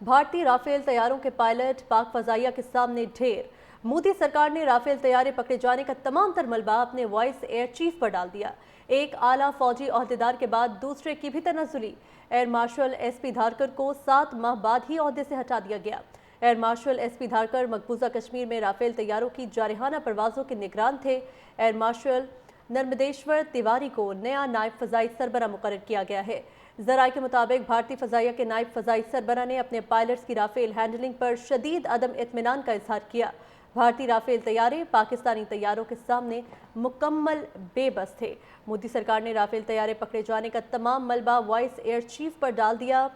بھارتی رافیل طیاروں کے پائلٹ پاک فضائیہ کے سامنے ڈھیر۔ مودی سرکار نے رافیل طیارے پکڑے جانے کا تمام تر ملبہ اپنے وائس ایئر چیف پر ڈال دیا۔ ایک اعلیٰ فوجی عہدیدار کے بعد دوسرے کی بھی تنزلی۔ ایئر مارشل ایس پی دھارکر کو 7 ماہ بعد ہی عہدے سے ہٹا دیا گیا۔ ایئر مارشل ایس پی دھارکر مقبوضہ کشمیر میں رافیل طیاروں کی جارحانہ پروازوں کے نگران تھے۔ ایئر مارشل نرمدیشور تیواری کو نیا نائب فضائی سربراہ مقرر کیا گیا ہے۔ ذرائع کے مطابق بھارتی فضائیہ کے نائب فضائی سربراہ نے اپنے پائلٹس کی رافیل ہینڈلنگ پر شدید عدم اطمینان کا اظہار کیا۔ بھارتی رافیل طیارے پاکستانی طیاروں کے سامنے مکمل بے بس تھے۔ مودی سرکار نے رافیل طیارے پکڑے جانے کا تمام ملبہ وائس ایئر چیف پر ڈال دیا۔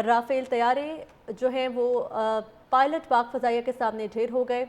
رافیل طیارے جو ہیں وہ پائلٹ پاک فضائیہ کے سامنے ڈھیر ہو گئے۔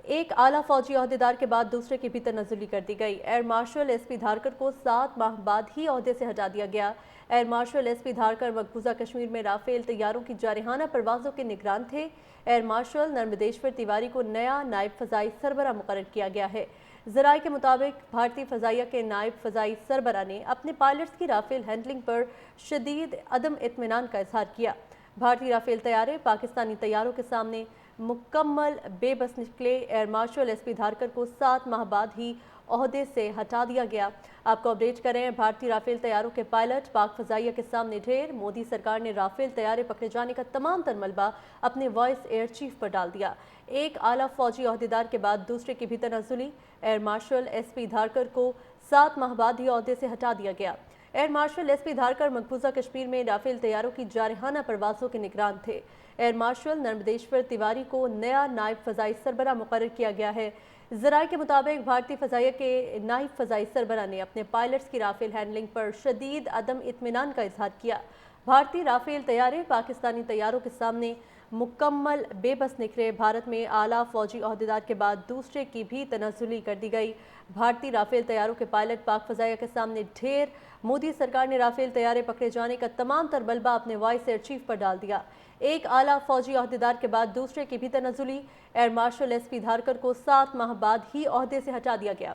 ایک اعلیٰ فوجی عہدیدار کے بعد دوسرے کی بھی تنزلی کر دی گئی۔ ایئر مارشل ایس پی دھارکر کو 7 ماہ بعد ہی عہدے سے ہٹا دیا گیا۔ ایئر مارشل ایس پی دھارکر مقبوضہ کشمیر میں رافیل طیاروں کی جارحانہ پروازوں کے نگران تھے۔ ایئر مارشل نرمدیشور تیواری کو نیا نائب فضائی سربراہ مقرر کیا گیا ہے۔ ذرائع کے مطابق بھارتی فضائیہ کے نائب فضائی سربراہ نے اپنے پائلٹس کی رافیل ہینڈلنگ پر شدید عدم اطمینان کا اظہار کیا۔ بھارتی رافیل طیارے پاکستانی طیاروں کے سامنے مکمل بے بس نکلے۔ ایئر مارشل ایس پی دھارکر کو 7 ماہ بعد ہی عہدے سے ہٹا دیا گیا۔ آپ کو اپڈیٹ کریں، بھارتی رافیل طیاروں کے پائلٹ پاک فضائیہ کے سامنے ڈھیر۔ مودی سرکار نے رافیل طیارے پکڑے جانے کا تمام تر ملبہ اپنے وائس ایئر چیف پر ڈال دیا۔ ایک اعلیٰ فوجی عہدیدار کے بعد دوسرے کی بھی تنزلی۔ ایئر مارشل ایس پی دھارکر کو 7 ماہ بعد ہی عہدے سے ہٹا دیا گیا۔ ایئر مارشل ایس پی دھارکر مقبوضہ کشمیر میں رافیل طیاروں کی جارحانہ پروازوں کے نگران تھے۔ ایئر مارشل نرمدیشور تیواری کو نیا نائب فضائی سربراہ مقرر کیا گیا ہے۔ ذرائع کے مطابق بھارتی فضائیہ کے نائب فضائی سربراہ نے اپنے پائلٹس کی رافیل ہینڈلنگ پر شدید عدم اطمینان کا اظہار کیا۔ بھارتی رافیل طیارے پاکستانی طیاروں کے سامنے مکمل بے بس نکلے۔ بھارت میں اعلیٰ فوجی عہدیدار کے بعد دوسرے کی بھی تنزلی کر دی گئی۔ بھارتی رافیل طیاروں کے پائلٹ پاک فضائیہ کے سامنے ڈھیر۔ مودی سرکار نے رافیل طیارے پکڑے جانے کا تمام تر ملبہ اپنے وائس ایئر چیف پر ڈال دیا۔ ایک اعلیٰ فوجی عہدیدار کے بعد دوسرے کی بھی تنزلی۔ ایئر مارشل ایس پی دھارکر کو 7 ماہ بعد ہی عہدے سے ہٹا دیا گیا۔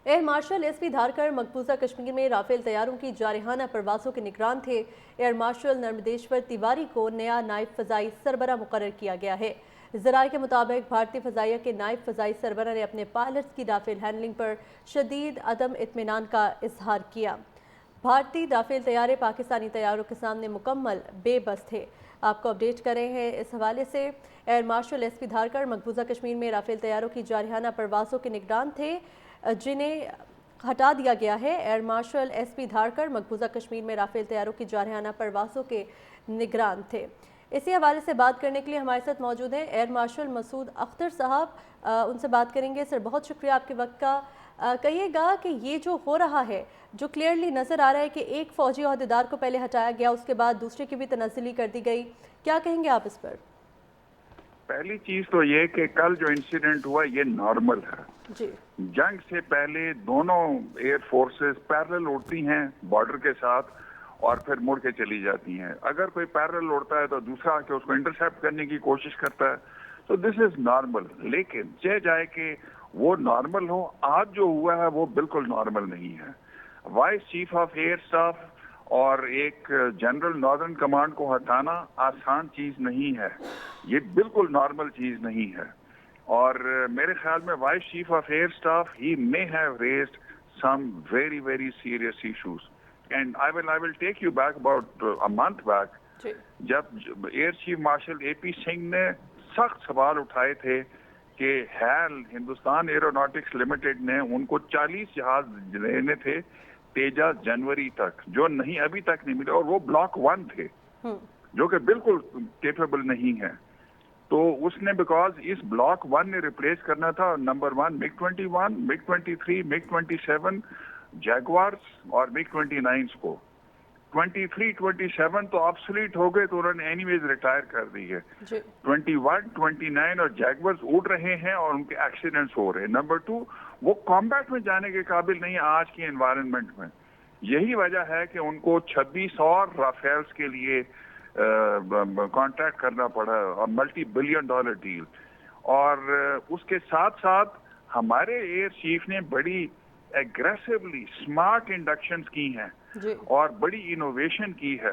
ایئر مارشل ایس پی دھارکر مقبوضہ کشمیر میں رافیل طیاروں کی جارحانہ پروازوں کے نگران تھے۔ ایئر مارشل نرمدیشور تیواری کو نیا نائب فضائی سربراہ مقرر کیا گیا ہے۔ ذرائع کے مطابق بھارتی فضائیہ کے نائب فضائی سربراہ نے اپنے پائلٹس کی رافیل ہینڈلنگ پر شدید عدم اطمینان کا اظہار کیا۔ بھارتی رافیل طیارے پاکستانی طیاروں کے سامنے مکمل بے بس تھے۔ آپ کو اپڈیٹ کرے ہیں اس حوالے سے۔ ایئر مارشل ایس پی دھارکر مقبوضہ کشمیر میں رافیل طیاروں کی جارحانہ پروازوں کے نگران تھے، جنہیں ہٹا دیا گیا ہے۔ ایئر مارشل ایس پی دھارکر مقبوضہ کشمیر میں رافیل طیاروں کی جارحانہ پروازوں کے نگران تھے۔ اسی حوالے سے بات کرنے کے لیے ہمارے ساتھ موجود ہیں ایئر مارشل مسعود اختر صاحب، ان سے بات کریں گے۔ سر، بہت شکریہ آپ کے وقت کا۔ کہیے گا کہ یہ جو ہو رہا ہے، جو کلیئرلی نظر آ رہا ہے کہ ایک فوجی عہدیدار کو پہلے ہٹایا گیا، اس کے بعد دوسرے کی بھی تنزلی کر دی گئی، کیا کہیں گے آپ اس پر؟ پہلی چیز تو یہ کہ کل جو انسیڈنٹ ہوا یہ نارمل ہے۔ جی، جنگ سے پہلے دونوں ایئر فورسز پیرل اڑتی ہیں بارڈر کے ساتھ اور پھر مڑ کے چلی جاتی ہیں۔ اگر کوئی پیرل اڑتا ہے تو دوسرا آ کے اس کو انٹرسیپٹ کرنے کی کوشش کرتا ہے، تو دس از نارمل۔ لیکن چاہے جائے کہ وہ نارمل ہو، آج جو ہوا ہے وہ بالکل نارمل نہیں ہے۔ Vice chief of air staff اور ایک جنرل ناردرن کمانڈ کو ہٹانا آسان چیز نہیں ہے، یہ بالکل نارمل چیز نہیں ہے۔ اور میرے خیال میں vice chief of air staff he may have raised some very very serious issues and I will take you back about a month back جب ایئر چیف مارشل اے پی سنگھ نے سخت سوال اٹھائے تھے کہ ہیل ہندوستان ایروناٹکس لمیٹڈ نے ان کو 40 جہاز لینے تھے تیجاس جنوری تک، جو نہیں ابھی تک نہیں ملے، اور وہ بلاک 1 تھے جو کہ بالکل کیپیبل نہیں ہے۔ تو اس نے بیکاز اس بلاک 1 نے ریپلیس کرنا تھا نمبر 1 MiG 21 MiG 23 MiG 27 جیگوارز اور MiG 29 کو 23 27 تو آبسولیٹ ہو گئے، تو انہوں نے اینی ویز ریٹائر کر دی ہے۔ 21 29 اور جیگورز اڑ رہے ہیں اور ان کے ایکسیڈنٹس ہو رہے ہیں۔ نمبر 2 وہ کامبیٹ میں جانے کے قابل نہیں آج کی انوائرمنٹ میں۔ یہی وجہ ہے کہ ان کو 26 اور رافیلز کے لیے کانٹریکٹ کرنا پڑا، اور ملٹی بلین ڈالر ڈیل۔ اور اس کے ساتھ ساتھ ہمارے ایئر چیف نے بڑی ایگریسولی سمارٹ انڈکشنز کی ہیں اور بڑی انوویشن کی ہے۔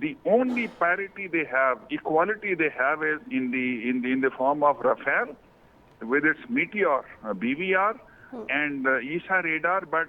the only parity they have, equality they have is in the form of Rafale with its Meteor BVR and ESA radar, but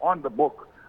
on the book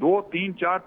2, 3, 4,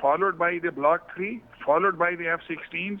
followed by the Block 3, followed by the F-16s.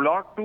Block 2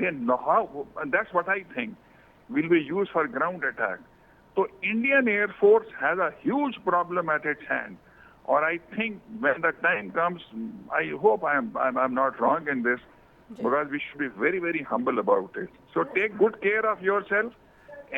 they know how, and that's what I think will be used for ground attack. So Indian Air Force has a huge problem at its hand. Or I think when the time comes, I hope I'm not wrong in this, because we should be very, very humble about it. So take good care of yourself,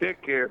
Take care.